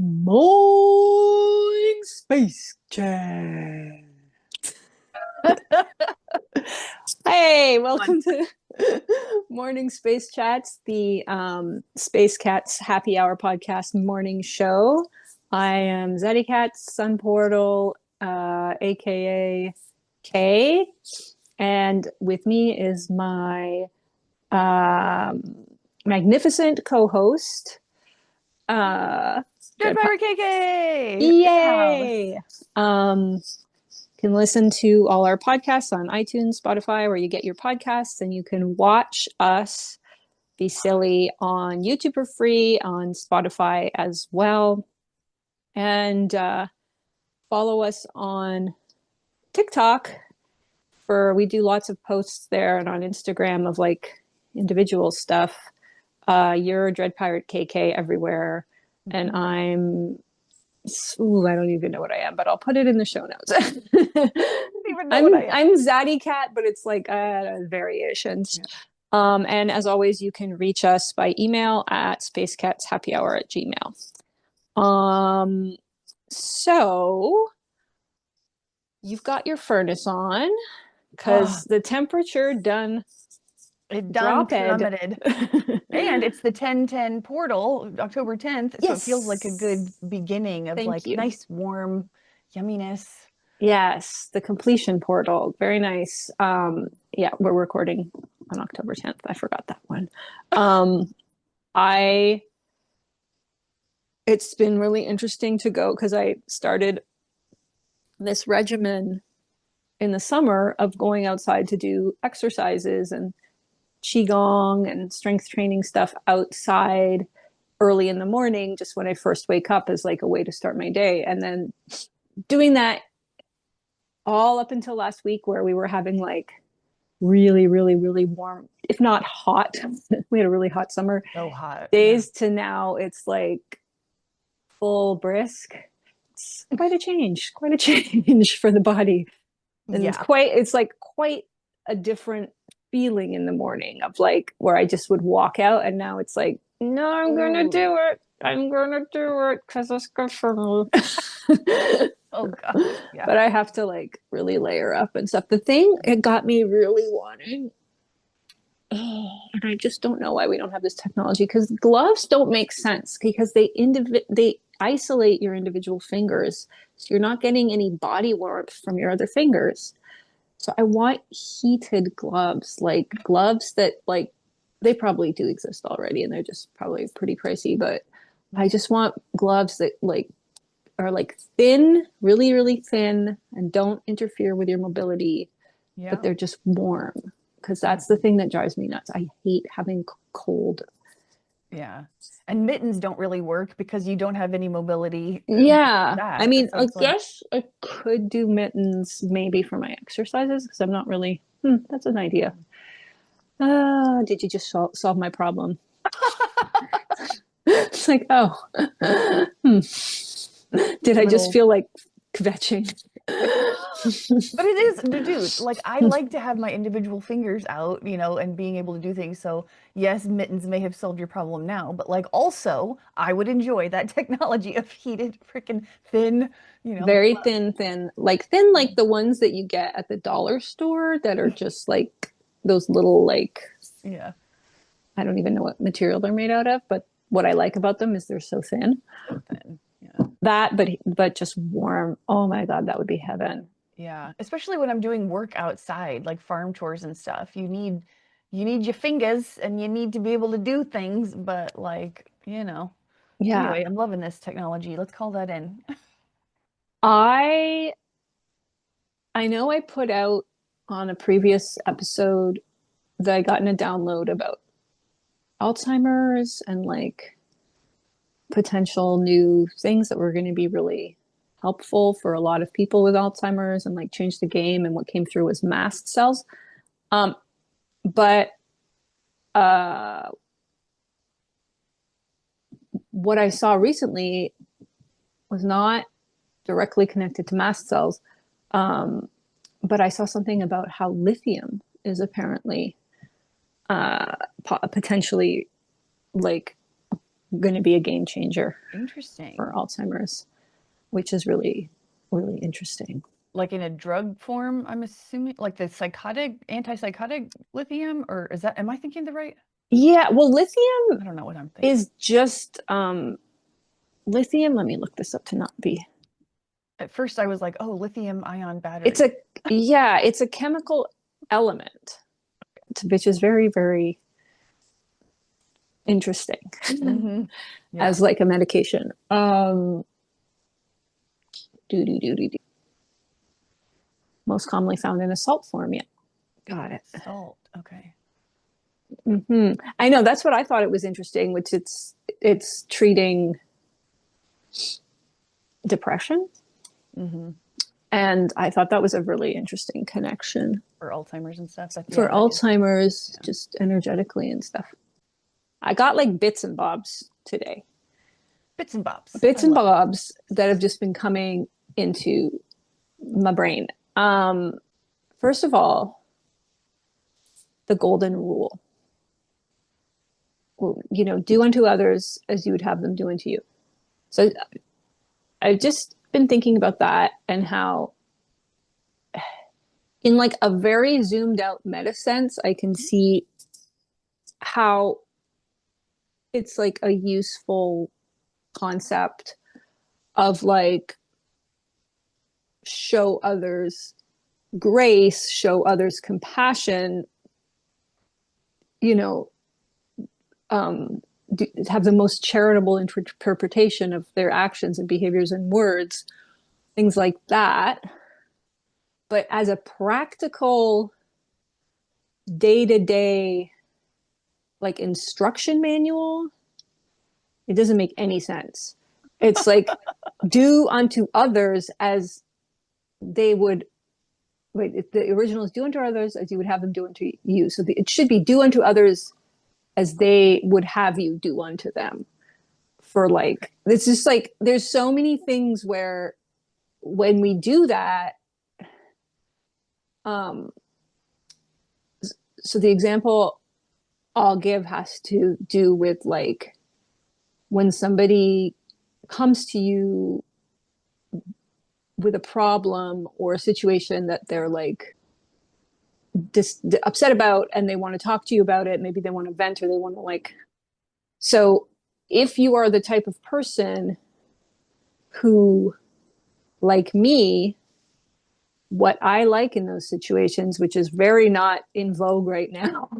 Morning Space Chat. Hey, welcome to Morning Space Chats, the Space Cats Happy Hour podcast morning show. I am Zadikat, Sun Portal, aka Kay, and with me is my magnificent co-host, Dreadpiratekk! Yay! Can listen to all our podcasts on iTunes, Spotify, where you get your podcasts, and you can watch us be silly on YouTube for free, on Spotify as well. And follow us on TikTok we do lots of posts there, and on Instagram of like individual stuff. You're DreadpirateKK everywhere, and I'm I don't even know what I am, but I'll put it in the show notes. I'm Zadikat, but it's like variations. Yeah. And as always, you can reach us by email at spacecatshappyhour@gmail.com. So you've got your furnace on because the temperature plummeted. And it's the 10/10 portal, October 10th. So yes. It feels like a good beginning of nice warm yumminess. Yes, the completion portal. Very nice. Yeah, we're recording on October 10th. I forgot that one. It's been really interesting to go because I started this regimen in the summer of going outside to do exercises and qigong and strength training stuff outside early in the morning, just when I first wake up, as like a way to start my day. And then doing that all up until last week, where we were having like really, really, really warm, if not hot. We had a really hot summer. So hot. Days to now, it's like full brisk. It's quite a change for the body. And it's like quite a different feeling in the morning of like where I just would walk out, and now it's like, no, I'm gonna do it because it's good for me. Oh god. Yeah. But I have to like really layer up and stuff. The thing it got me really wanting, and I just don't know why we don't have this technology, because gloves don't make sense because they isolate your individual fingers, so you're not getting any body warmth from your other fingers. So I want heated gloves, like gloves that like, they probably do exist already and they're just probably pretty pricey, but I just want gloves that like are like thin, really, really thin, and don't interfere with your mobility, but they're just warm, because that's the thing that drives me nuts. I hate having cold. Yeah. And mittens don't really work because you don't have any mobility. Yeah. I mean, I guess I could do mittens maybe for my exercises, because I'm not really, that's an idea. Did you just solve my problem? It's like, did I just feel like kvetching? But it is, dude, like I like to have my individual fingers out, and being able to do things. So yes, mittens may have solved your problem now, but like also I would enjoy that technology of heated, freaking thin, very thin, like the ones that you get at the dollar store that are just like those little like, I don't even know what material they're made out of, but what I like about them is they're so thin. That, but just warm. Oh my god, that would be heaven. Yeah, especially when I'm doing work outside, like farm chores and stuff. You need your fingers and you need to be able to do things, but like, Yeah. Anyway, I'm loving this technology. Let's call that in. I know I put out on a previous episode that I got in a download about Alzheimer's and like potential new things that were going to be really helpful for a lot of people with Alzheimer's and like change the game. And what came through was mast cells. But what I saw recently was not directly connected to mast cells. But I saw something about how lithium is apparently potentially like going to be a game changer for Interesting. Alzheimer's, which is really, really interesting. Like in a drug form, I'm assuming, like the antipsychotic lithium, or is that, am I thinking the right? Yeah, well, lithium I don't know what I'm thinking. is just lithium. Let me look this up to not be. At first I was like, oh, lithium ion It's battery. a yeah, it's a chemical element, which is very, very interesting Mm-hmm. Yeah. as like a medication. Do do do do do. Most commonly found in a salt form. Yeah, got it. Salt. Okay. I know that's what I thought it was interesting, which it's treating depression, Mm-hmm. and I thought that was a really interesting connection For Alzheimer's and stuff. for Yeah, that is. Alzheimer's, Yeah. just energetically and stuff. I got like bits and bobs today, Bits and bobs. bits I and love it. bobs that have just been coming into my brain. First of all, the golden rule. Well, do unto others as you would have them do unto you. So I've just been thinking about that and how, in like a very zoomed out meta sense, I can see how it's like a useful concept of like show others grace, show others compassion, you know, have the most charitable interpretation of their actions and behaviors and words, things like that. But as a practical day to day, like instruction manual, it doesn't make any sense. It's like do unto others as they would. Wait, the original is do unto others as you would have them do unto you. So it should be do unto others as they would have you do unto them. For like, it's just like there's so many things where when we do that, um, so the example I'll give has to do with like when somebody comes to you with a problem or a situation that they're like upset about and they want to talk to you about it. Maybe they want to vent or they want to like. So if you are the type of person who, like me, what I like in those situations, which is very not in vogue right now,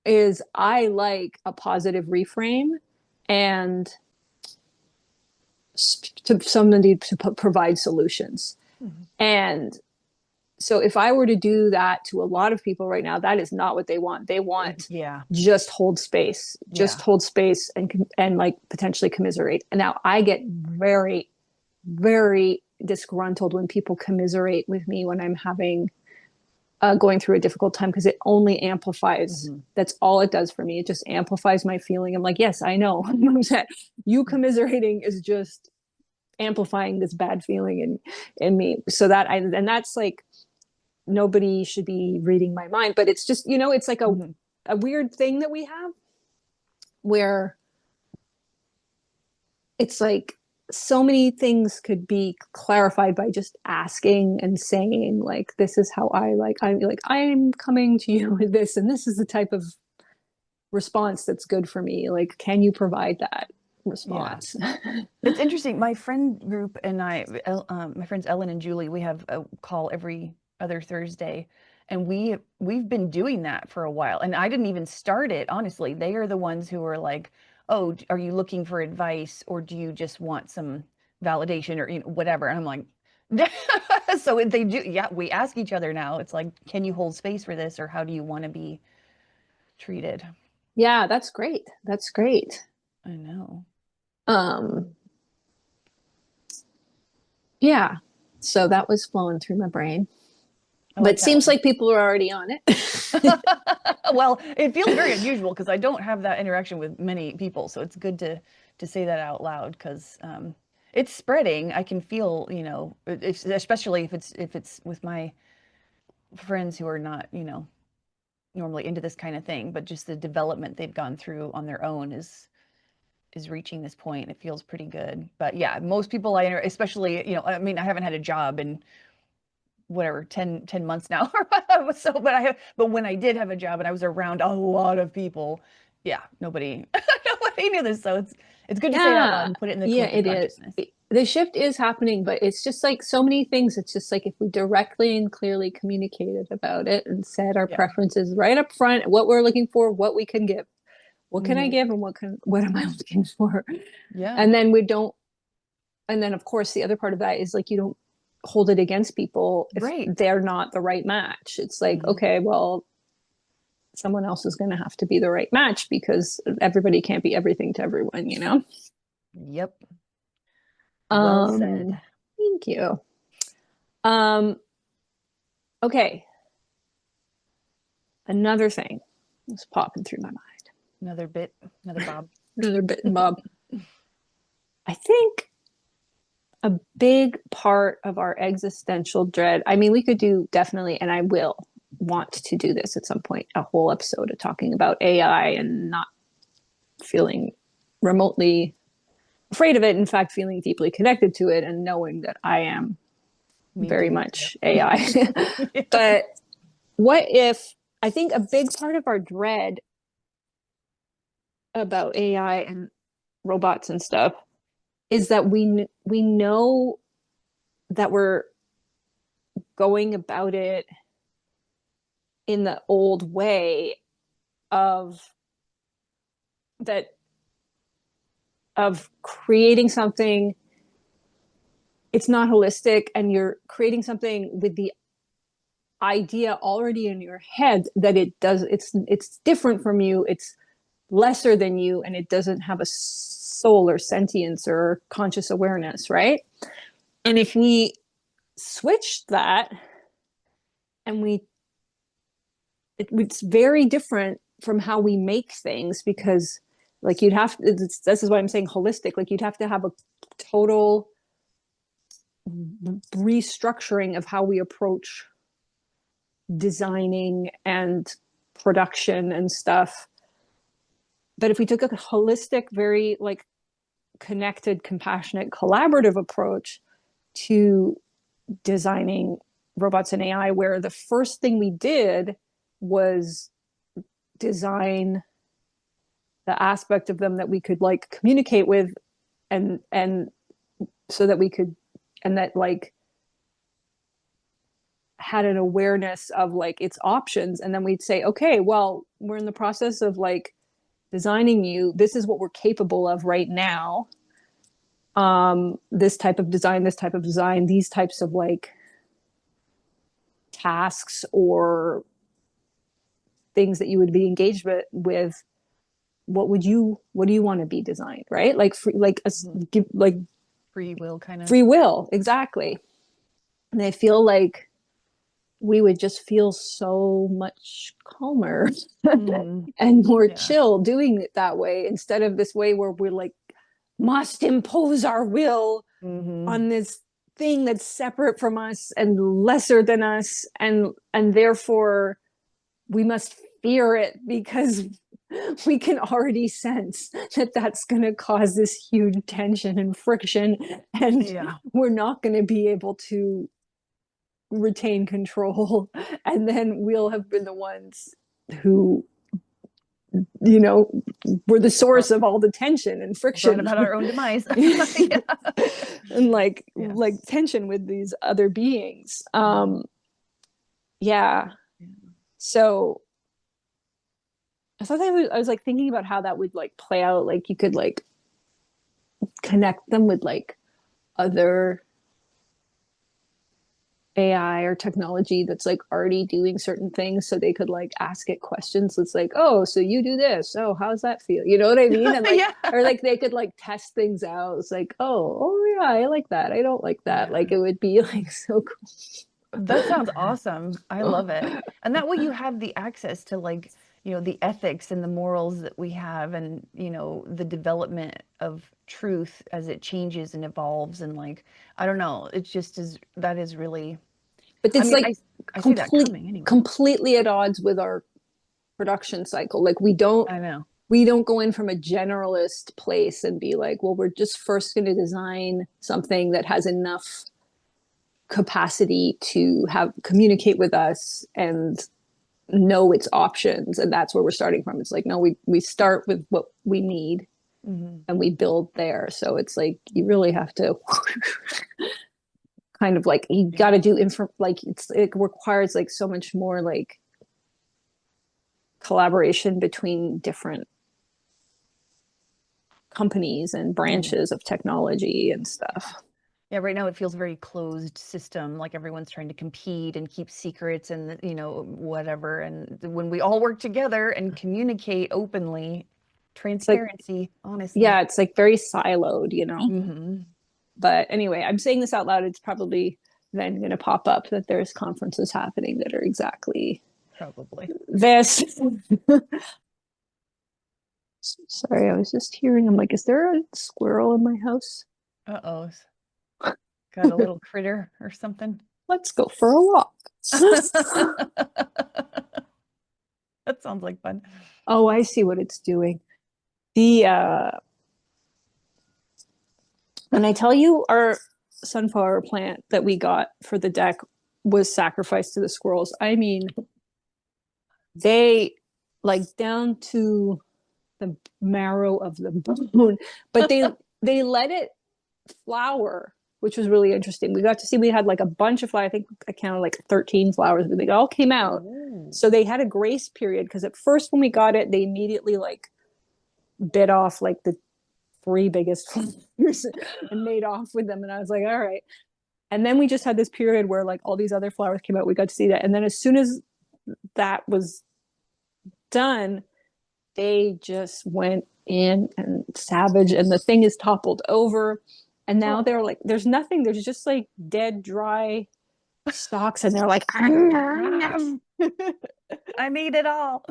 is I like a positive reframe and to somebody to provide solutions. Mm-hmm. And so if I were to do that to a lot of people right now, that is not what they want. They want Yeah. just hold space, Yeah. and like potentially commiserate. And now I get very, very disgruntled when people commiserate with me when I'm having going through a difficult time because it only amplifies. Mm-hmm. That's all it does for me. It just amplifies my feeling. I'm like, yes, I know. I'm upset. You commiserating is just amplifying this bad feeling in me. So and that's like nobody should be reading my mind, but it's just it's like Mm-hmm. a weird thing that we have where it's like so many things could be clarified by just asking and saying like this is how I'm coming to you with this and this is the type of response that's good for me, like can you provide that Yeah. response? It's interesting. My friend group and my friends Ellen and Julie, we have a call every other Thursday, and we've been doing that for a while. And I didn't even start it, honestly. They are the ones who are like, "Oh, are you looking for advice, or do you just want some validation, or whatever?" And I'm like, so they do. Yeah, we ask each other now. It's like, "Can you hold space for this, or how do you want to be treated?" Yeah, that's great. That's great. I know. um yeah, so that was flowing through my brain, I but like it that seems one. like people are already on it. Well, it feels very unusual because I don't have that interaction with many people, so it's good to say that out loud because it's spreading. I can feel, especially if it's with my friends who are not, normally into this kind of thing, but just the development they've gone through on their own is is reaching this point. It feels pretty good. But yeah, most people I especially, I mean, I haven't had a job in whatever 10 months now. So but when I did have a job and I was around a lot of people, yeah, nobody nobody knew this. So it's good to say it out loud Yeah. and put it in the Yeah, collective it is. consciousness. The shift is happening, but it's just like so many things. It's just like if we directly and clearly communicated about it and said our Yeah. preferences right up front, what we're looking for, what we can give. What can I Mhm. give and what am I looking for? Yeah. And then we don't, and then of course the other part of that is like you don't hold it against people if Right. they're not the right match. It's like, Mhm. okay, well, someone else is going to have to be the right match because everybody can't be everything to everyone, you know? Yep. Well Um, said. thank you. Um, okay. Another thing was popping through my mind. Another Bob. Another bit and bob. I think a big part of our existential dread. I mean, we could do definitely, and I will want to do this at some point, a whole episode of talking about AI and not feeling remotely afraid of it. In fact, feeling deeply connected to it and knowing that I am Me very too. much Yep. AI. But what if I think a big part of our dread about AI and robots and stuff is that we know that we're going about it in the old way of that of creating something. It's not holistic and you're creating something with the idea already in your head that it's different from you, it's lesser than you, and it doesn't have a soul or sentience or conscious awareness, right? And if we switch that and it's very different from how we make things because like you'd have this is why I'm saying holistic, like you'd have to have a total restructuring of how we approach designing and production and stuff. But if we took a holistic, very like connected, compassionate, collaborative approach to designing robots and AI, where the first thing we did was design the aspect of them that we could like communicate with and so that we could and that like had an awareness of like its options, and then we'd say, okay, well, we're in the process of like designing you, this is what we're capable of right now, this type of design, these types of like tasks or things that you would be engaged with, what do you want to be designed, right? Like free, like a, like Free will kind of. free will, exactly. And I feel like we would just feel so much calmer Mhm. and more Yeah. chill doing it that way instead of this way where we're like must impose our will Mhm. on this thing that's separate from us and lesser than us, and therefore we must fear it because we can already sense that that's going to cause this huge tension and friction, and Yeah. we're not going to be able to retain control, and then we'll have been the ones who, you know, were the source of all the tension and Brought friction. about our own demise. Yeah. And Yeah. like tension with these other beings. Mhm. Yeah. Yeah. So I thought I was like thinking about how that would like play out. Like you could like connect them with like other AI or technology that's like already doing certain things, so they could like ask it questions. It's like, oh, so you do this. Oh, how's that feel? You know what I mean? And like, Yeah. or like they could like test things out. It's like, oh yeah, I like that. I don't like that. Yeah. Like it would be like so That sounds awesome. I cool. love it. And that way you have the access to like, the ethics and the morals that we have and, the development of truth as it changes and evolves and like, I don't know, it's just that is really, But I it's mean, like I see that coming anyway. completely at odds with our production cycle. Like we don't I know. we don't go in from a generalist place and be like, well, we're just first going to design something that has enough capacity to have communicate with us and know its options, and that's where we're starting from. It's like, no, we start with what we need and we build there. So it's like you really have to kind of like, you got to do like it requires like so much more like collaboration between different companies and branches of technology and stuff. Yeah, right now it feels very closed system, like everyone's trying to compete and keep secrets and, you know, whatever. And when we all work together and communicate openly, It's like, transparency, honestly. yeah, it's like very siloed, you know. Mm-hmm. But anyway, I'm saying this out loud. It's probably then going to pop up that there's conferences happening that are exactly Probably. this. Sorry, I was just hearing. I'm like, is there a squirrel in my house? Uh-oh. Got a little critter or something. Let's go for a walk. That sounds like fun. Oh, I see what it's doing. The and I tell you, our sunflower plant that we got for the deck was sacrificed to the squirrels. I mean, they like down to the marrow of the bone, but they let it flower, which was really interesting. We got to see, we had like a bunch of flowers. I think I counted like 13 flowers, but they all came out. Ooh. So they had a grace period because at first when we got it, they immediately like bit off like the three biggest flowers and made off with them. And I was like, all right. And then we just had this period where like all these other flowers came out. We got to see that. And then as soon as that was done, they just went in and savage, and the thing is toppled over. And now they're like, there's nothing, there's just like dead, dry stalks, and they're like, I made it all.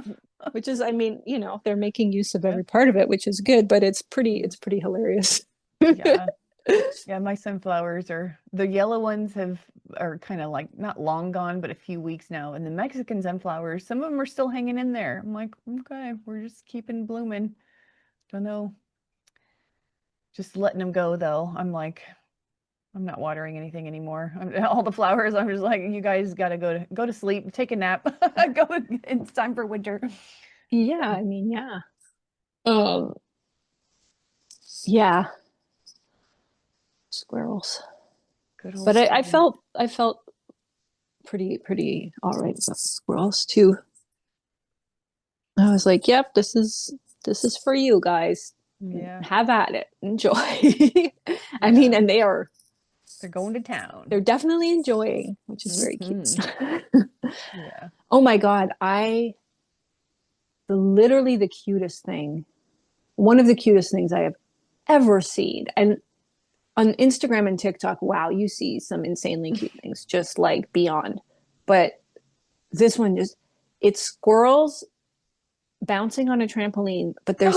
which is, I mean, you know, they're making use of every part of it, which is good, but it's pretty hilarious. Yeah. Yeah, my sunflowers are the yellow ones are kind of like not long gone, but a few weeks now. And the Mexican sunflowers, some of them are still hanging in there. I'm like, okay, we're just keeping blooming. Don't know. Just letting them go though. I'm like, I'm not watering anything anymore. All the flowers, I'm just like, you guys got to go to sleep, take a nap. Go. It's time for winter. Yeah, I mean, yeah. Yeah, squirrels. Good old But I squirrels. felt pretty all right about squirrels too. I was like, yep, this is for you guys. Yeah, Have at it. Enjoy. I mean, and they're going to town. they're definitely enjoying, which is very cute. Yeah. Oh my God. Literally the cutest thing, one of the cutest things I have ever seen. And on Instagram and TikTok, wow, you see some insanely cute things, just like beyond. But this one just, it's squirrels bouncing on a trampoline, but they're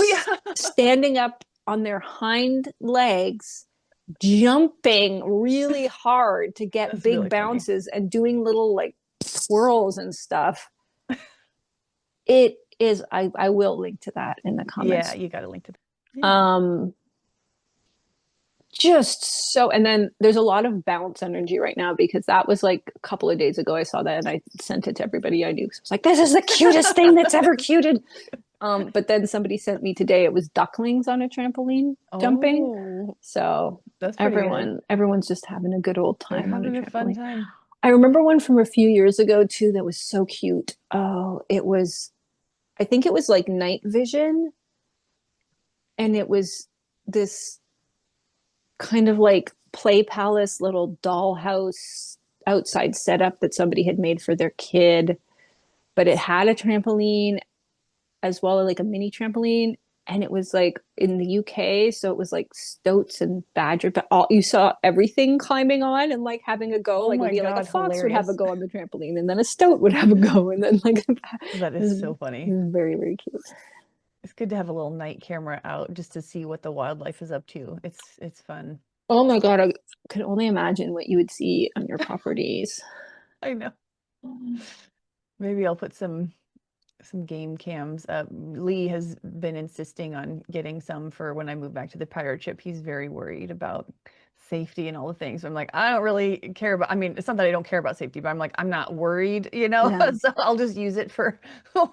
standing up on their hind legs, jumping really hard to get That's big really funny. bounces and doing little like twirls and stuff. It is, I will link to that in the comments. Yeah, you got to link to that. Just so, and then there's a lot of bounce energy right now because that was like a couple of days ago I saw that and I sent it to everybody I knew. I was like, this is the cutest thing that's ever cuted. But then somebody sent me today, it was ducklings on a trampoline jumping. So that's everyone's just having a good old They're time on a having a fun trampoline. time. I remember one from a few years ago too that was so cute. Oh, I think it was like night vision, and it was this kind of like play palace little dollhouse outside setup that somebody had made for their kid, but it had a trampoline as well as like a mini trampoline, and it was like in the UK, so it was like stoats and badger, but you saw everything climbing on and like having a go. Like it would be like a fox would have a go on the trampoline, and then a stoat would have a go, and then like that is so funny. It was very, very cute. It's good to have a little night camera out just to see what the wildlife is up to. It's fun. Oh my God, I could only imagine what you would see on your properties. I know. Maybe I'll put some some game cams. Lee has been insisting on getting some for when I move back to the pirate ship. He's very worried about safety and all the things. So I'm like, I don't really care about, I mean, it's not that I don't care about safety, but I'm like, I'm not worried, you know? Yeah. So I'll just use it for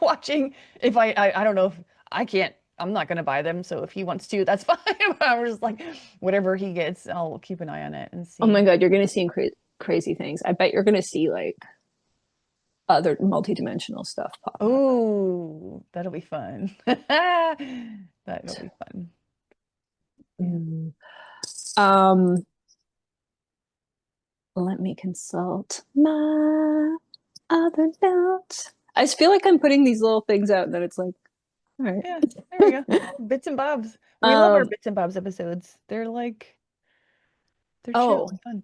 watching. If I don't know if I can't, I'm not going to buy them. So if he wants to, that's fine. But I was just like, whatever he gets, I'll keep an eye on it and Oh my see. God, you're gonna see crazy things. I bet you're gonna see like other multidimensional stuff pop up. Oh, that'll be fun. That'll be fun. Yeah. Mm. Um, Let me consult my other notes. I just feel like I'm putting these little things out, and then it's like, all right. Yeah, there we go. Bits and bobs. We love our Um, bits and bobs episodes. They're chill oh, and fun.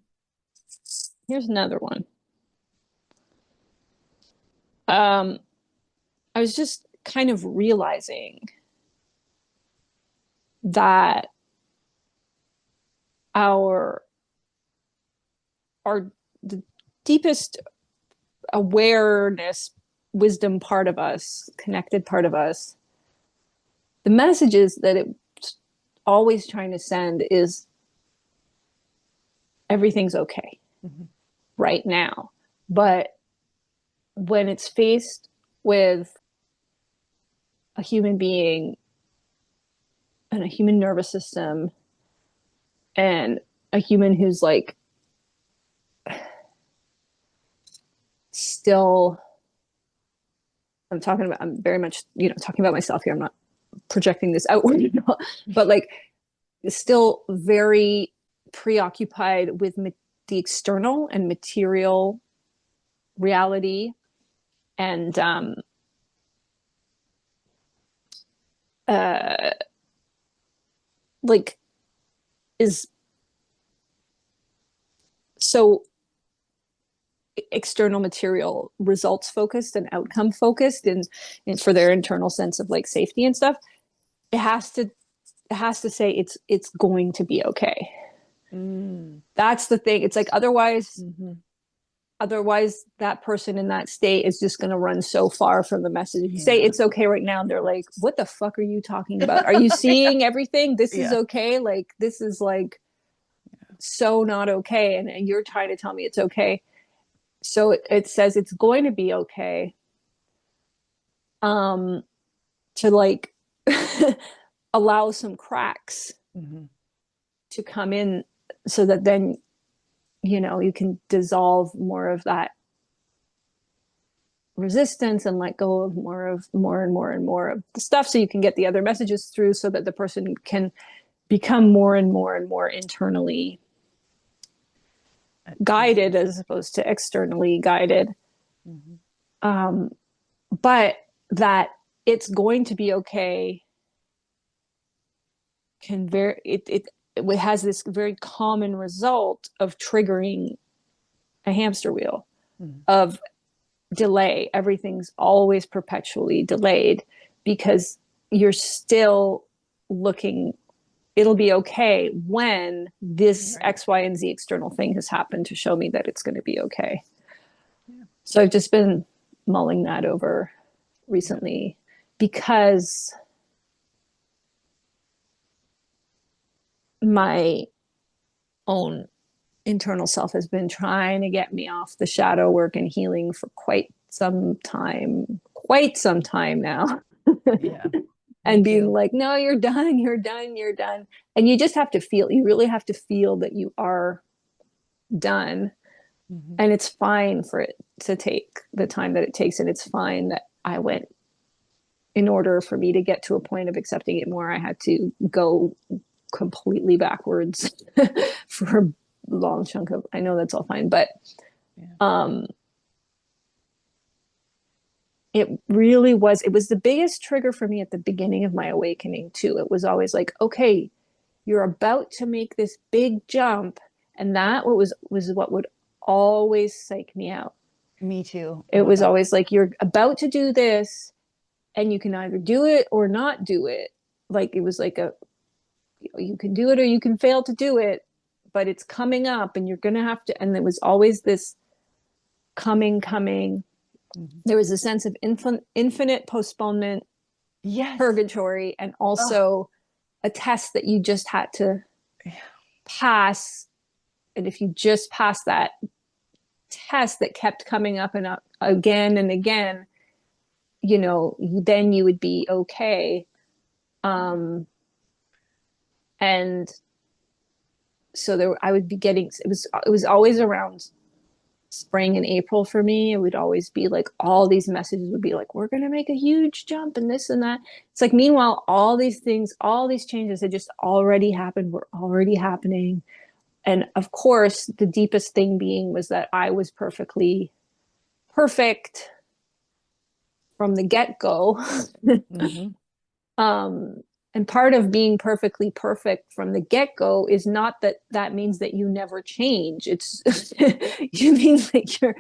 here's another one. Um, I was just kind of realizing that our our the deepest awareness, wisdom part of us, connected part of us, the messages that it's always trying to send is everything's okay Mhm. right now. But when it's faced with a human being and a human nervous system and a human who's like still, I'm very much, talking about myself here. I'm not projecting this outward, but like still very preoccupied with the external and material reality, and uh like is so external material results focused and outcome focused, and for their internal sense of like safety and stuff. It has to say it's going to be okay. Mm. That's the thing. It's like otherwise Mhm. otherwise that person in that state is just going to run so far from the message. If you say Yeah. it's okay right now, they're like, what the fuck are you talking about? Are you seeing everything? This is Yeah. okay. Like, this is like so not okay, and you're trying to tell me it's okay. So it says it's going to be okay, to like allow some cracks Mhm. to come in, so that then you can dissolve more of that resistance and let go of more and more and more of the stuff, so you can get the other messages through, so that the person can become more and more and more internally At guided peace. as opposed to externally guided. Mhm. um, but that it's going to be okay can very it has this very common result of triggering a hamster wheel Mhm. of delay. Everything's always perpetually delayed because you're still looking. It'll be okay when this Right. X, Y, and Z external thing has happened to show me that it's going to be okay. Yeah. So I've just been mulling that over Yeah. recently, because my own internal self has been trying to get me off the shadow work and healing for quite some time now. Yeah. Me And being too. like, no, you're done, you're done, you're done. And you really have to feel that you are done. Mhm. And it's fine for it to take the time that it takes. And it's fine that in order for me to get to a point of accepting it more, I had to go completely backwards for a long chunk of, I know that's all fine, but Yeah. um it was the biggest trigger for me at the beginning of my awakening too. It was always like, okay, you're about to make this big jump, and that was what would always psych me out. Me too. It Oh, was that. always like, you're about to do this, and you can either do it or not do it. Like, it was like you can do it or you can fail to do it, but it's coming up and you're gonna have to. And it was always this coming, Mhm. There was a sense of infinite postponement, Yes. purgatory, and Oh, also a test that you just had to yeah. pass. And if you just pass that test that kept coming up and up again and again, then you would be okay. And so I would be getting, it was always around spring and April for me. It would always be like all these messages would be like, we're going to make a huge jump and this and that. It's like, meanwhile, all these things, all these changes had just already happened, were already happening. And of course, the deepest thing being was that I was perfectly perfect from the get go. Hmm. um, and part of being perfectly perfect from the get go is not that that means that you never change. It's it means that you're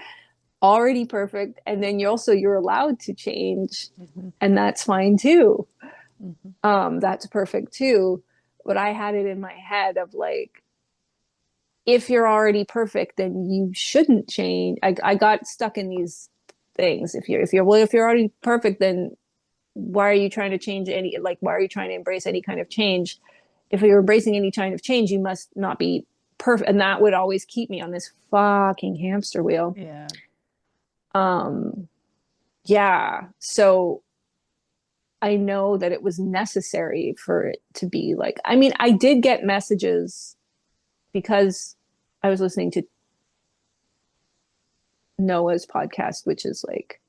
already perfect, and then you're allowed to change, Hmm. and that's fine too. Hmm. That's perfect too. But I had it in my head of like, if you're already perfect, then you shouldn't change. I got stuck in these things. If you're already perfect, then why are you trying to change any, like, why are you trying to embrace any kind of change? If you're embracing any kind of change, you must not be perfect. And that would always keep me on this fucking hamster wheel. Yeah. Um, yeah. So I know that it was necessary for it to be like, I mean, I did get messages because I was listening to Noah's podcast, which is like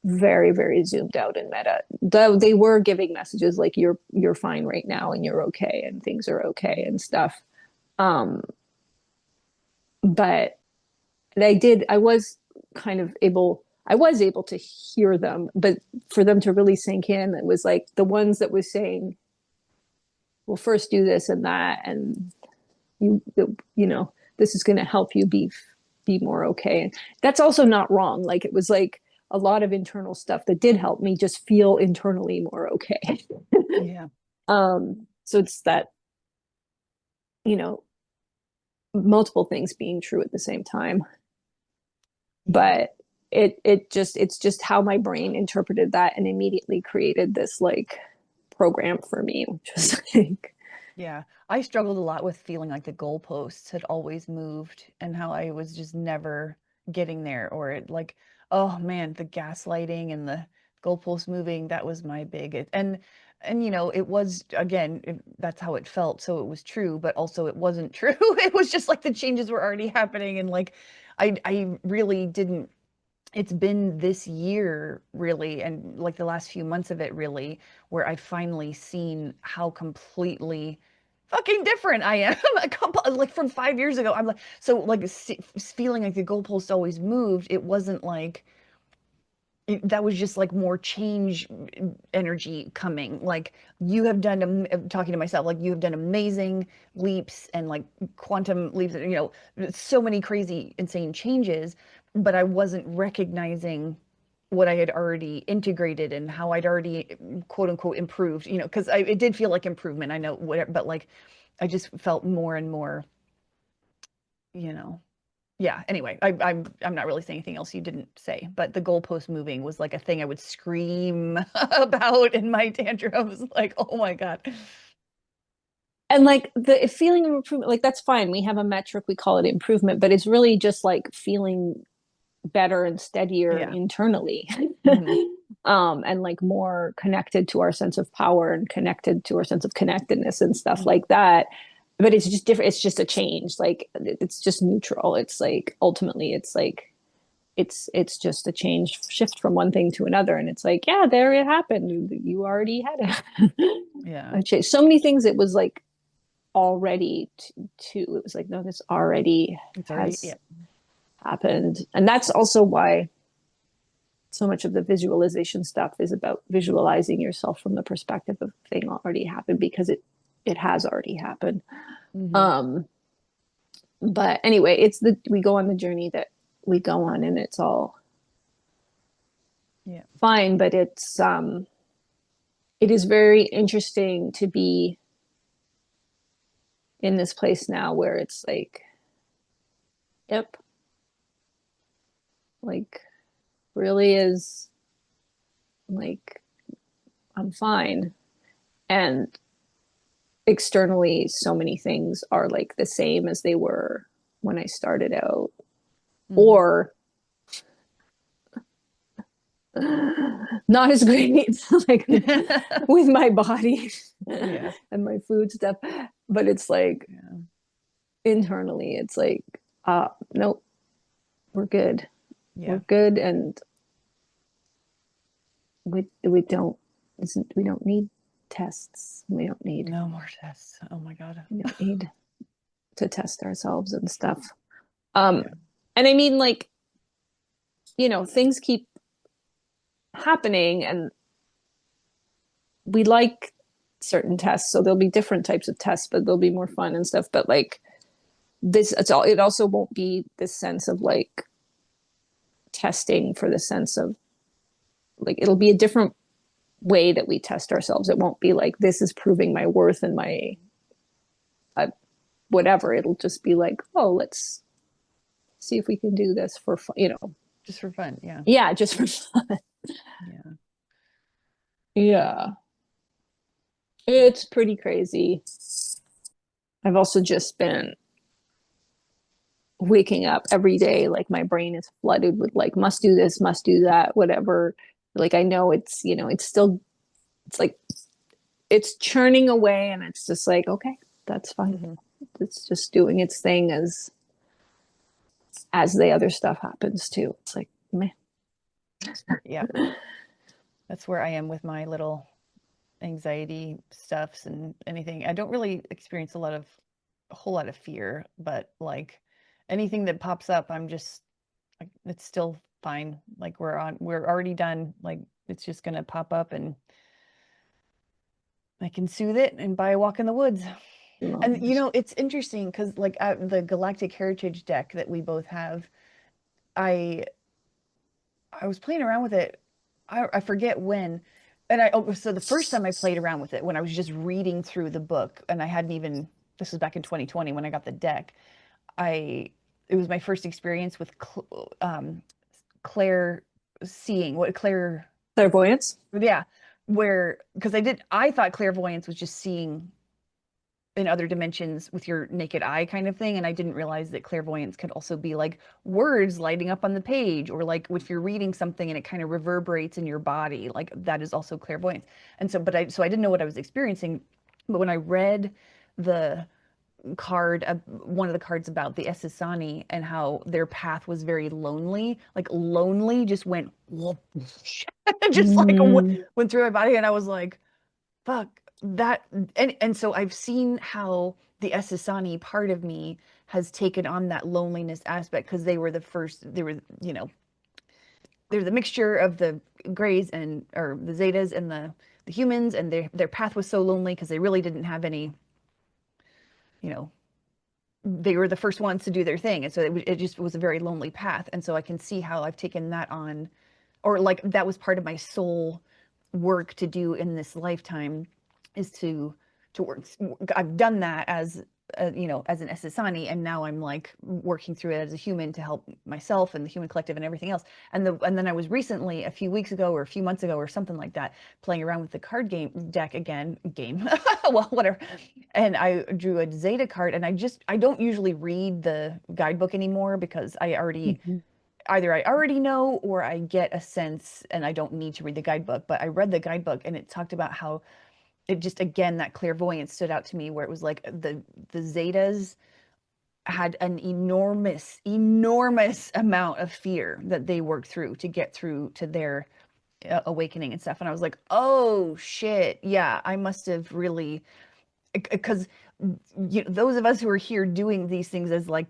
very, very zoomed out and meta. Though they were giving messages like you're fine right now and you're okay and things are okay and stuff. Um, but I was kind of able I was able to hear them, but for them to really sink in, it was like the ones that was saying, well, first do this and that, and you you know, this is gonna help you be more okay. And that's also not wrong. Like it was like a lot of internal stuff that did help me just feel internally more okay. Yeah. So it's that, you know, multiple things being true at the same time. Yeah. But it's just how my brain interpreted that and immediately created this like program for me, which was like, Yeah, I struggled a lot with feeling like the goalposts had always moved and how I was just never getting there, or like, oh man, the gaslighting and the goalpost moving, that was my and it was again, that's how it felt, so it was true, but also it wasn't true. It was just like the changes were already happening and like I really didn't it's been this year really and like the last few months of it really where I've finally seen how completely fucking different I am a couple like from 5 years ago. I'm like so like feeling like the goalpost always moved. It wasn't like that was just like more change energy coming. Like you have done, talking to myself, like you have done amazing leaps and like quantum leaps, so many crazy, insane changes, but I wasn't recognizing what I had already integrated and how I'd already quote unquote improved, because it did feel like improvement. I know whatever, but like I just felt more and more, you know yeah, anyway, I'm not really saying anything else you didn't say, but the goalpost moving was like a thing I would scream about in my tantrums, like, oh my God. and like the feeling of improvement, like that's fine. We have a metric, we call it improvement, but it's really just like feeling better and steadier Yeah. internally. Hmm. And like more connected to our sense of power and connected to our sense of connectedness and stuff Hmm. like that. But it's just different. It's just a change. Like it's just neutral. It's like ultimately it's like it's just a change shift from one thing to another. And it's like, yeah, there it happened. You already had Yeah. a change. So many things it was like already to it was like, no, this already It's already, has yeah. happened. And that's also why so much of the visualization stuff is about visualizing yourself from the perspective of thing already happened, because it has already happened. Hmm. um but anyway, we go on the journey that we go on, and it's all Yeah. fine. But it is very interesting to be in this place now where it's like, yep, like really is like I'm fine. And externally, so many things are like the same as they were when I started out, Mm. or not as great like with my body Yeah. and my food stuff. But it's like Yeah. internally, it's like, nope, we're good. We're Yeah. good, and we don't need tests. We don't need No more tests. Oh my God. we don't need to test ourselves and stuff. Um, Yeah. and I mean, like, things keep happening, and we like certain tests, so there'll be different types of tests, but they'll be more fun and stuff. But like it also won't be this sense of like testing for the sense of like it'll be a different way that we test ourselves. It won't be like this is proving my worth and my uh, whatever. It'll just be like, oh, let's see if we can do this for fun. Just for fun. Yeah. Yeah, just for fun. Yeah. Yeah, it's pretty crazy. I've also just been waking up every day like my brain is flooded with like must do this, must do that, whatever. Like I know it's still it's like it's churning away, and it's just like, okay, that's fine. Mm-hmm. It's just doing its thing as the other stuff happens too. It's like, meh. Yeah. That's where I am with my little anxiety stuffs and anything. I don't really experience a whole lot of fear, but like anything that pops up, I'm just like, it's still fine. Like we're already done. Like it's just gonna pop up and I can soothe it and buy a walk in the woods. And it's interesting because like the Galactic Heritage deck that we both have, I I was playing around with it. I forget when. And so the first time I played around with it when I was just reading through the book and I hadn't even this was back in 2020 when I got the deck. I it was my first experience with Claire seeing what Claire Clairvoyance. yeah, where because I thought clairvoyance was just seeing in other dimensions with your naked eye kind of thing, and I didn't realize that clairvoyance could also be like words lighting up on the page, or like if you're reading something and it kind of reverberates in your body, like that is also clairvoyance. And so I didn't know what I was experiencing, but when I read the one of the cards about the Essassani and how their path was very lonely, like lonely just went whoop, just like Mm. went through my body, and I was like, fuck that. And so I've seen how the Essassani part of me has taken on that loneliness aspect because they were, they're the mixture of the grays and or the zetas and the humans, and their path was so lonely because they really didn't have any, you know, they were the first ones to do their thing, and so it just was a very lonely path. And so I can see how I've taken that on, or like that was part of my soul work to do in this lifetime, is to work. I've done that as as an Essassani, and now I'm like working through it as a human to help myself and the human collective and everything else. And then I was recently, a few weeks ago or a few months ago or something like that, playing around with the card game deck again, well, whatever. And I drew a Zeta card, and I don't usually read the guidebook anymore because Mhm. either I already know or I get a sense and I don't need to read the guidebook. But I read the guidebook and it talked about how it just, again, that clairvoyance stood out to me, where it was like the Zetas had an enormous amount of fear that they worked through to get through to their awakening and stuff. And I was like, oh shit, yeah, I must have really, because those of us who are here doing these things as like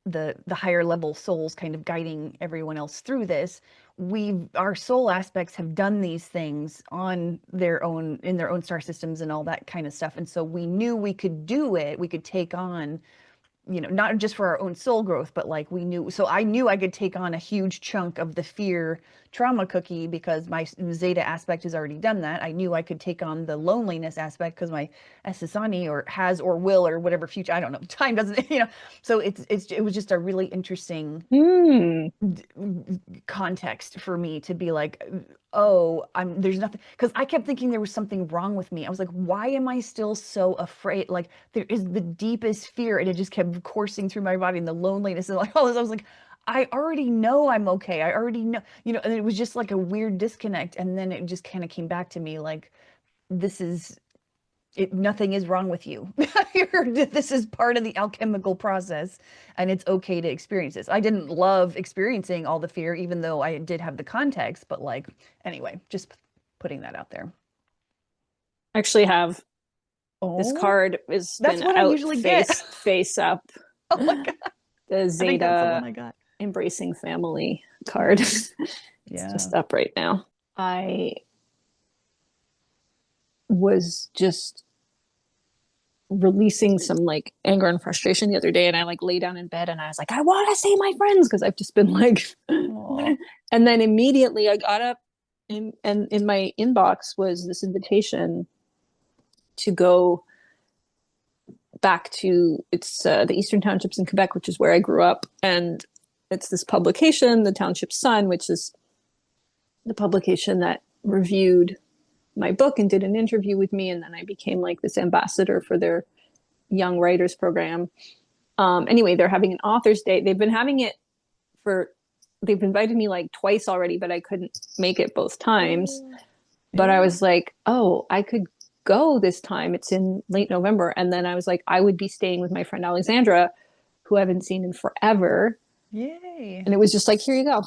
the higher level souls kind of guiding everyone else through this, our soul aspects have done these things on their own, in their own star systems and all that kind of stuff. And so we knew we could do it, we could take on you know, not just for our own soul growth, but like we knew, so I knew I could take on a huge chunk of the fear trauma cookie because my Zeta aspect has already done that. I knew I could take on the loneliness aspect because my Essassani or has or will or whatever future, I don't know, time doesn't, you know, so it was just a really interesting Hmm. context for me to be like, oh, there's nothing, because I kept thinking there was something wrong with me. I was like, why am I still so afraid? Like there is the deepest fear, and it just kept coursing through my body, and the loneliness and like all this. I was like, I already know I'm okay. I already know, you know, and it was just like a weird disconnect. And then it just kind of came back to me like, this is it, nothing is wrong with you. This is part of the alchemical process, and it's okay to experience this. I didn't love experiencing all the fear, even though I did have the context, but like, anyway, just putting that out there. I actually have this Oh, card has that's been what I out usually get. face up. Oh my God. The I think that's the one Zeta I got. embracing family card. It's Yeah. just up right now. I was just releasing some like anger and frustration the other day, and I like lay down in bed and I was like, I want to see my friends because I've just been like Aw. and then immediately I got up and in my inbox was this invitation to go back to it's the Eastern Townships in Quebec, which is where I grew up, and it's this publication, the Township Sun, which is the publication that reviewed my book and did an interview with me, and then I became like this ambassador for their young writers program. Anyway, they're having an author's day. They've been having it for they've invited me like twice already, but I couldn't make it both times. But I Yeah. was like, oh, I could go this time. It's in late November. And then I was like, I would be staying with my friend Alexandra, who I haven't seen in forever. Yay. And it was just like, here you go.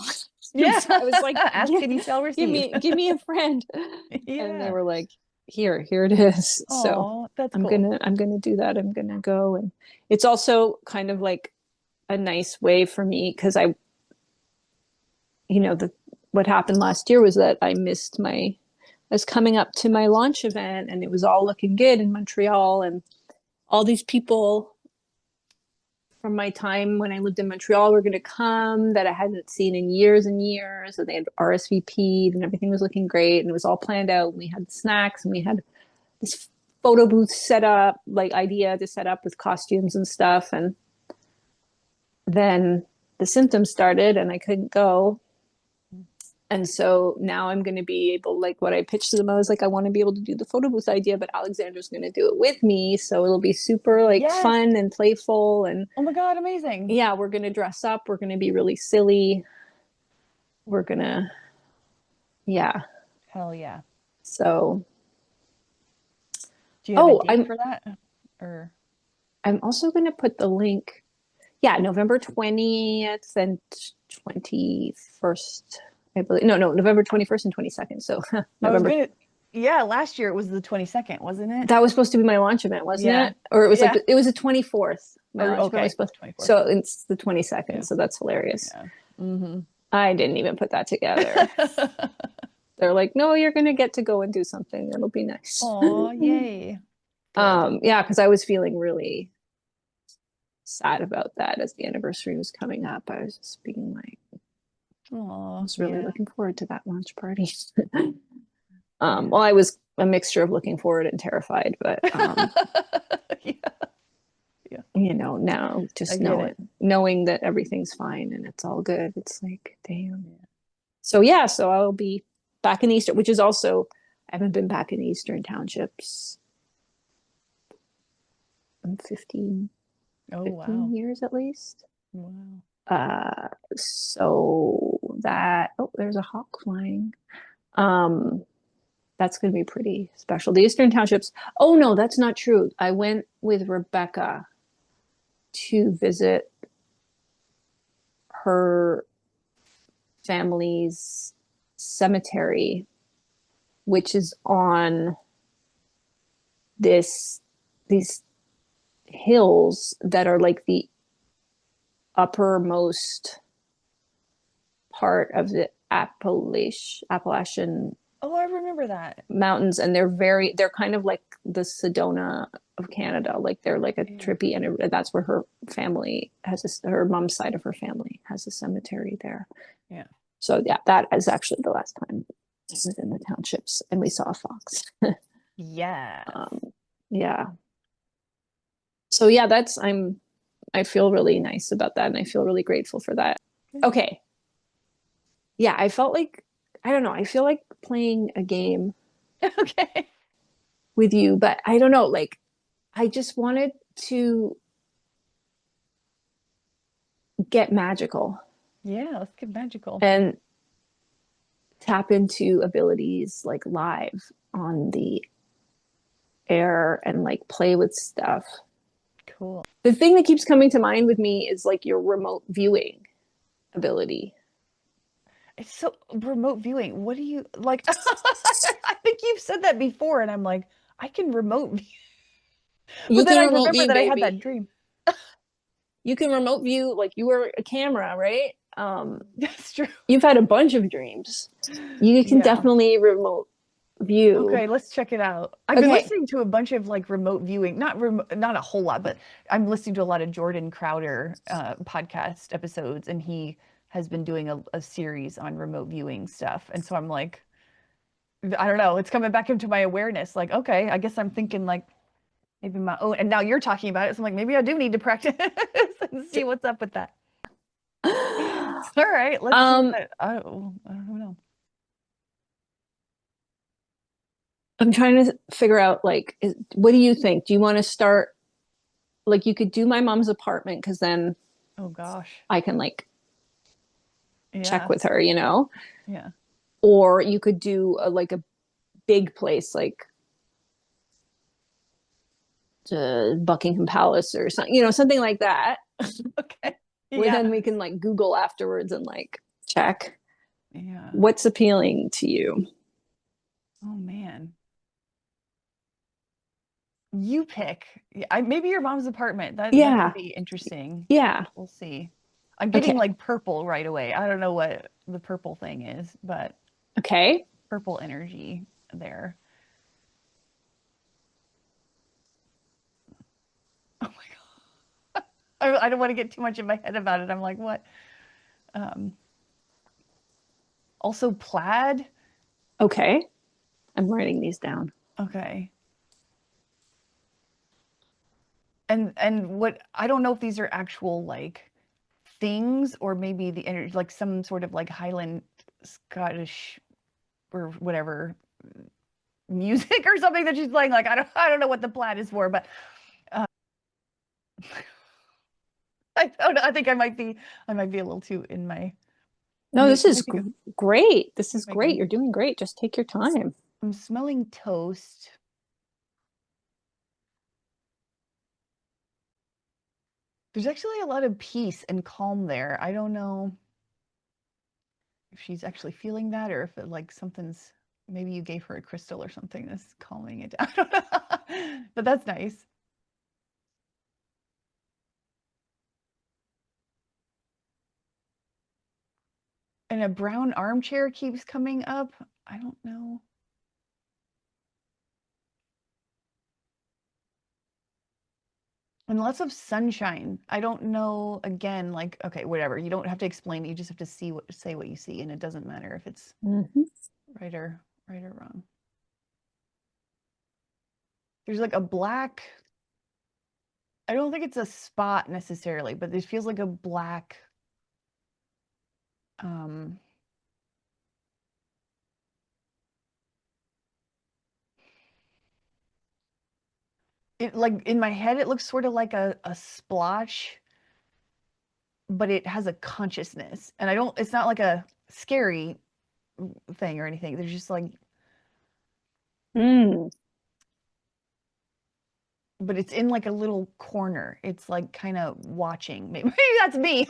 Yeah. I was like, Ask and you shall receive. give me a friend. And they Yeah. were like, here it is. So Oh, that's cool. I'm gonna do that. I'm gonna go. And it's also kind of like a nice way for me because the what happened last year was that I missed I was coming up to my launch event and it was all looking good in Montreal, and all these people from my time when I lived in Montreal were going to come that I hadn't seen in years and years, and they had RSVP'd and everything was looking great and it was all planned out. We had snacks and we had this photo booth set up, like idea to set up with costumes and stuff. And then the symptoms started and I couldn't go. And so now I'm going to be able, like what I pitched to them, I was like, I want to be able to do the photo booth idea, but Alexander's going to do it with me. So it'll be super like Yes. fun and playful. And Oh my God, amazing. yeah, we're going to dress up. We're going to be really silly. We're going to, yeah. Hell yeah. So, Do you have a date I'm for that? Or also going to put the link. Yeah, November 20th and 21st. I believe no, November 21st and 22nd. So I was November. yeah, last year it was the 22nd, wasn't it? That was supposed to be my launch event, wasn't Yeah. it? Or it was like Yeah. it was the 24th. My Or launch event was okay, supposed. 24th. So it's the 22nd. Yeah. So that's hilarious. Yeah. Mm-hmm. I didn't even put that together. They're like, no, you're gonna get to go and do something. It'll be nice. Oh, yay. Good. Yeah, because I was feeling really sad about that as the anniversary was coming up. I was just being like, Oh, I was really yeah. looking forward to that launch party. Well, I was a mixture of looking forward and terrified, but Yeah. Yeah. now I just get knowing that everything's fine and it's all good. It's like, damn. Yeah. So I'll be back in the Eastern, which is also I haven't been back in the Eastern Townships in 15 Oh, 15 wow. years at least. Wow. So that there's a hawk flying. That's going to be pretty special. The Eastern Townships. Oh no, that's not true. I went with Rebecca to visit her family's cemetery, which is on these hills that are like the uppermost part of the Appalachian Oh, I remember that. mountains, and they're kind of like the Sedona of Canada. Like they're like a Yeah. trippy, and that's where her family has her mom's side of her family has a cemetery there. Yeah. So yeah, that is actually the last time I was in the townships and we saw a fox. Yes. Yeah. So yeah, I feel really nice about that and I feel really grateful for that. Okay. Yeah, I felt like I don't know, I feel like playing a game Okay. with you, but I don't know, like I just wanted to get magical Yeah, let's get magical. and tap into abilities like live on the air and like play with stuff. Cool. The thing that keeps coming to mind with me is like your remote viewing ability. It's so remote viewing. What do you like? I think you've said that before, and I'm like, I can remote view. But You then can I remote remember view, that I had baby. that dream. You can remote view like you were a camera, right? That's true. You've had a bunch of dreams. You can Yeah. definitely remote view. Okay, let's check it out. I've been Okay. listening to a bunch of like remote viewing, not a whole lot, but I'm listening to a lot of Jordan Crowder podcast episodes, and he has been doing a series on remote viewing stuff. And so I'm like, I don't know, it's coming back into my awareness. Like, okay, I guess I'm thinking like maybe my own, and now you're talking about it, so I'm like, maybe I do need to practice and see what's up with that. All right, let's see um, what I don't know. I'm trying to figure out like, what do you think? Do you want to start like you could do my mom's apartment because then Oh gosh. I can like check Yeah. with her, you know? Yeah. Or you could do like a big place like Buckingham Palace or something, you know, something like that, Okay. where Yeah. then we can like Google afterwards and like check Yeah. what's appealing to you. Oh man. You pick. Yeah, maybe your mom's apartment. That could Yeah, be interesting. yeah. We'll see. I'm getting Okay, like purple right away. I don't know what the purple thing is, but okay. purple energy there. Oh my God. I don't want to get too much in my head about it. I'm like, what? Um, Also plaid. Okay, I'm writing these down. Okay. And what I don't know if these are actual like things or maybe the energy like some sort of like Highland Scottish or whatever music or something that she's playing. Like I don't know what the plaid is for, but uh, I don't know. I think I might be a little too in my. No, this Let is me think of great. This is my great. You're dreams. doing great. Just take your time. I'm smelling toast. There's actually a lot of peace and calm there. I don't know if she's actually feeling that or if it like something's maybe you gave her a crystal or something that's calming it down. I don't know. But that's nice. And a brown armchair keeps coming up. I don't know. And lots of sunshine. I don't know. Again, like okay, whatever. You don't have to explain it. You just have to say what you see, and it doesn't matter if it's Mm-hmm. right or wrong. There's like a black. I don't think it's a spot necessarily, but it feels like a black. Um, it like in my head, it looks sort of like a splotch, but it has a consciousness, and I don't. It's not like a scary thing or anything. There's just like Mm. but it's in like a little corner. It's like kind of watching. Maybe that's me.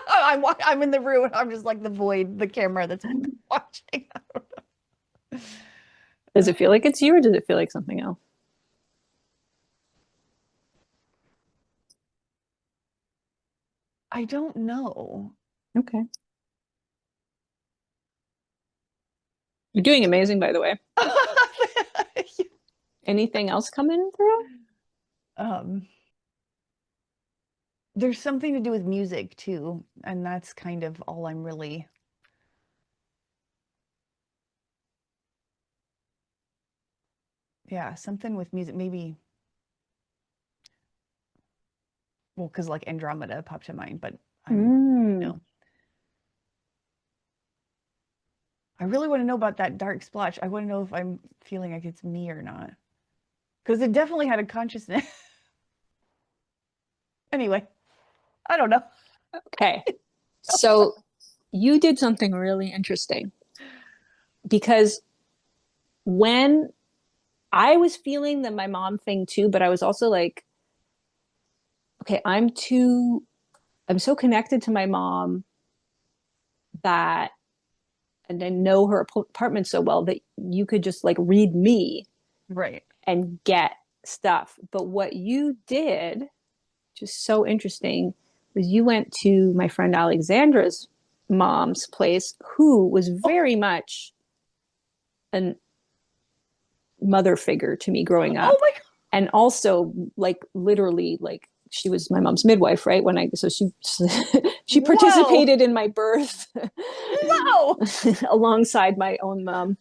I'm in the room. I'm just like the void, the camera that's watching. Does it feel like it's you or does it feel like something else? I don't know. Okay. You're doing amazing, by the way. Anything else coming through? um, there's something to do with music too, and that's kind of all I'm really. Yeah, something with music, maybe. Well, because like Andromeda popped to mind, but I'm, you Mm. know, I really want to know about that dark splotch. I want to know if I'm feeling like it's me or not, because it definitely had a consciousness. Anyway, I don't know. Okay. So you did something really interesting because when I was feeling the my mom thing too, but I was also like, okay, I'm so connected to my mom that, and I know her apartment so well that you could just like read me Right. and get stuff. But what you did, which is so interesting, was you went to my friend Alexandra's mom's place, who was Oh, very much a mother figure to me growing oh up. my And also like literally like she was my mom's midwife, right? When I so she she Whoa! participated in my birth Whoa! alongside my own mom.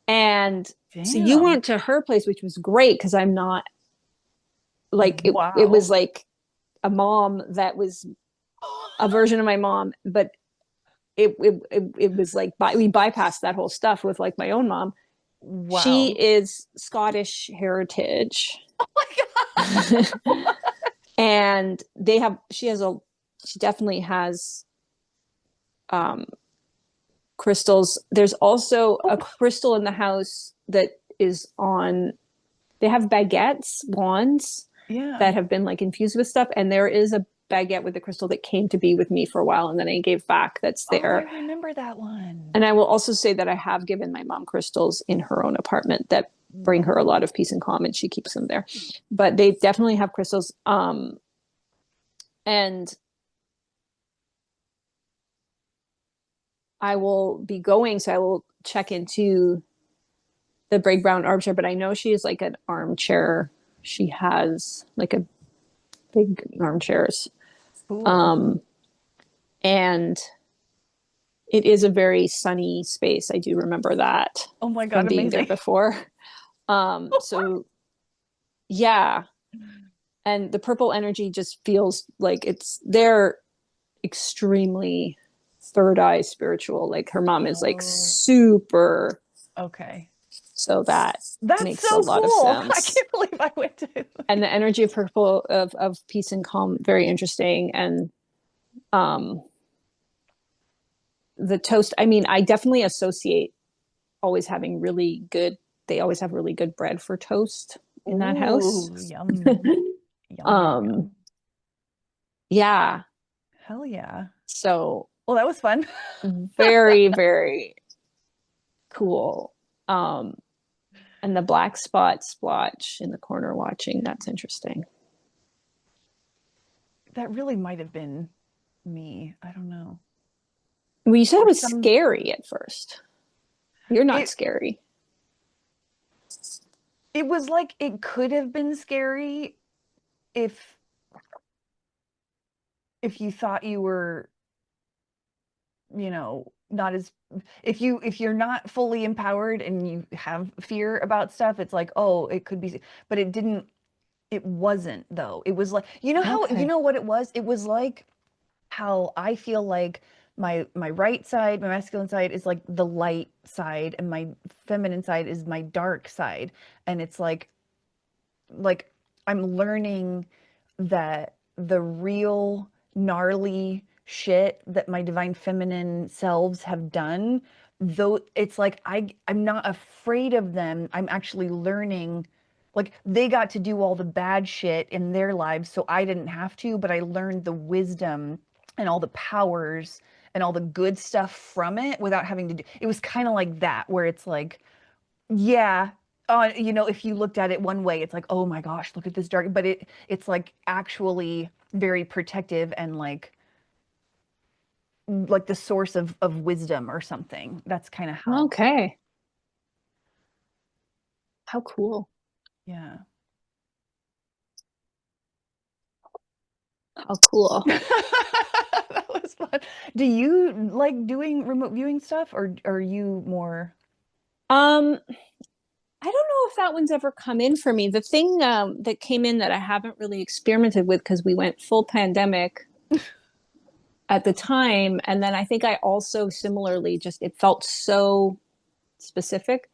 And so you Damn. went to her place, which was great because I'm not like it Wow. was like a mom that was a version of my mom, but it was like we bypassed that whole stuff with like my own mom. She Wow. is Scottish heritage. Oh my God. And she definitely has um crystals. There's also a Oh, crystal in the house that is on, they have baguettes, wands yeah. that have been like infused with stuff, and there is a baguette with the crystal that came to be with me for a while and then I gave back, that's Oh, I there. remember that one. And I will also say that I have given my mom crystals in her own apartment that bring her a Wow. lot of peace and calm, and she keeps them there. But they definitely have crystals. And I will be going, so I will check into the Break Brown armchair, but I know she is like an armchair. She has like a big armchairs. Cool. Um, and it is a very sunny space. I do remember that Oh my from God, being there amazing. before. So yeah. And the purple energy just feels like they're extremely third eye spiritual. Like her mom is like Oh, super, okay. so that That's makes a so lot of cool. I sense. can't believe I went to. And the energy of purple of peace and calm, very interesting. And um the toast, I mean, I definitely associate always having really good, they always have really good bread for toast in that house. Ooh, yum. Yum, yum, um yum. yeah, Hell yeah. so Well, that was fun. very, very cool. um and the black spot splotch in the corner watching, that's interesting. That really might have been me. I don't know. Well, you said it Or was some scary at first. You're not it scary. it was like it could have been scary if you thought you were, not as if you're not fully empowered and you have fear about stuff, it's like, oh, it could be, but it wasn't though. It was like, you Okay. know what it was? It was like how I feel like my right side, my masculine side is like the light side and my feminine side is my dark side. And it's like I'm learning that the real gnarly shit that my divine feminine selves have done, though it's like I'm not afraid of them. I'm actually learning, like they got to do all the bad shit in their lives, so I didn't have to, but I learned the wisdom and all the powers and all the good stuff from it without having to do. It was kind of like that, where it's like, yeah. If you looked at it one way, it's like, oh my gosh, look at this dark, but it's like actually very protective and like the source of wisdom or something. That's kind of how. Okay. How cool. Yeah. How cool. That was fun. Do you like doing remote viewing stuff, or are you more? Um, I don't know if that one's ever come in for me. The thing that came in that I haven't really experimented with because we went full pandemic at the time, and then I think I also similarly just it felt so specific.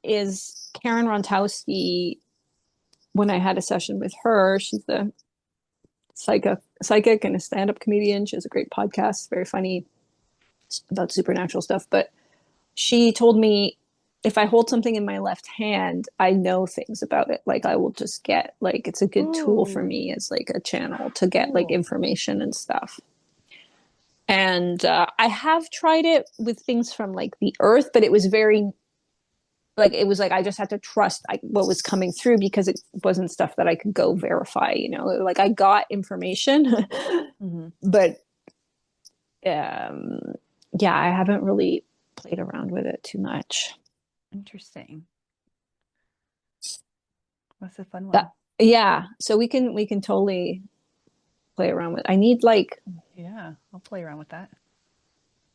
Is Karen Rontowski when I had a session with her? She's the psychic and a stand-up comedian. She has a great podcast, very funny about supernatural stuff. But she told me if I hold something in my left hand, I know things about it. Like I will just get like it's a good tool for Ooh, me as like a channel to get like cool. information and stuff. And I have tried it with things from like the earth, but it was very like it was like I just had to trust what was coming through because it wasn't stuff that I could go verify. You know, like I got information, Hmm. but um, yeah, I haven't really played around with it too much. Interesting. That's a fun That one. yeah, so we can totally play around with. I need like Yeah, I'll play around with that.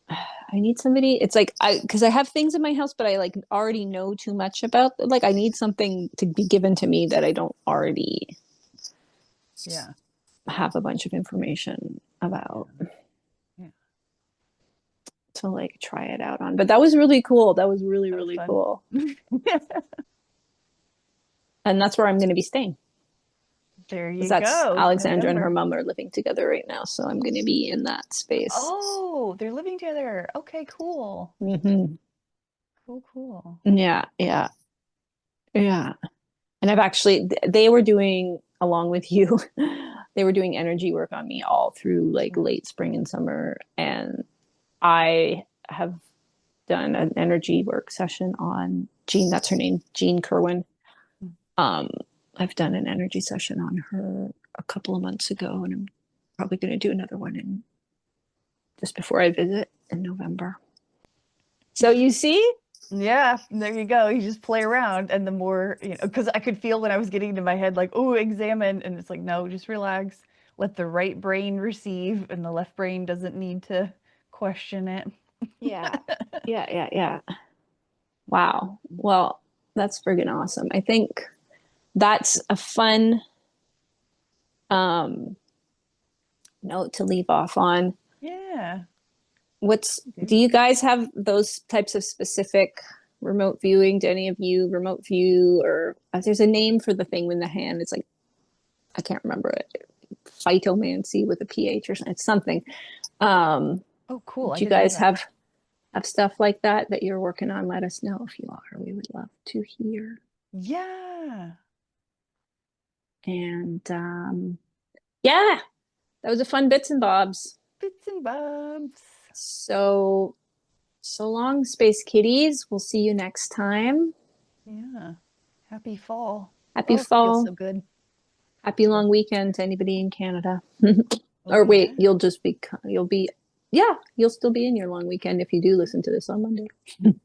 I need somebody. It's like I because I have things in my house, but I like already know too much about. Like I need something to be given to me that I don't already Yeah. have a bunch of information about Yeah. Yeah. to like try it out on. But that was really cool. That was really That was really fun. cool, and that's where I'm going to be staying. There Because you that's go. Alexandra and her November. mom are living together right now, so I'm going to be in that space. Oh, they're living together. Okay, cool. Hmm. Cool, cool. Yeah, yeah, yeah. And I've actually, they were doing, along with you, they were doing energy work on me all through like Mm, late spring and summer. And I have done an energy work session on Jean, that's her name, Jean Kerwin. mm. Um, I've done an energy session on her a couple of months ago, and I'm probably going to do another one in just before I visit in November. So you see, Yeah, there you go. You just play around, and the more, because I could feel when I was getting into my head, like, oh, examine. And it's like, no, just relax. Let the right brain receive, and the left brain doesn't need to question it. yeah, yeah, yeah, yeah. Wow. Well, that's friggin' awesome. I think that's a fun um, note to leave off on. Yeah. What's do Dude. you guys have those types of specific remote viewing? Do any of you remote view or there's a name for the thing with the hand? It's like I can't remember it. Phytomancy with a ph or something. It's something. Um, Oh, cool. I do you didn't know guys that. have stuff like that that you're working on? Let us know if you are. We would love to hear. Yeah. And yeah, that was a fun bits and bobs. Bits and bobs. So, so long, Space Kitties. We'll see you next time. Yeah. Happy fall. Happy Oh, it feels fall. so good. Happy So long good. weekend to anybody in Canada. Oh, Or wait, yeah. yeah, you'll still be in your long weekend if you do listen to this on Monday.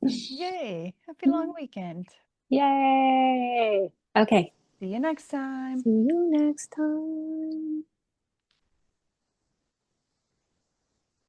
Yay. Happy long weekend. Yay. Okay. See you next time. See you next time.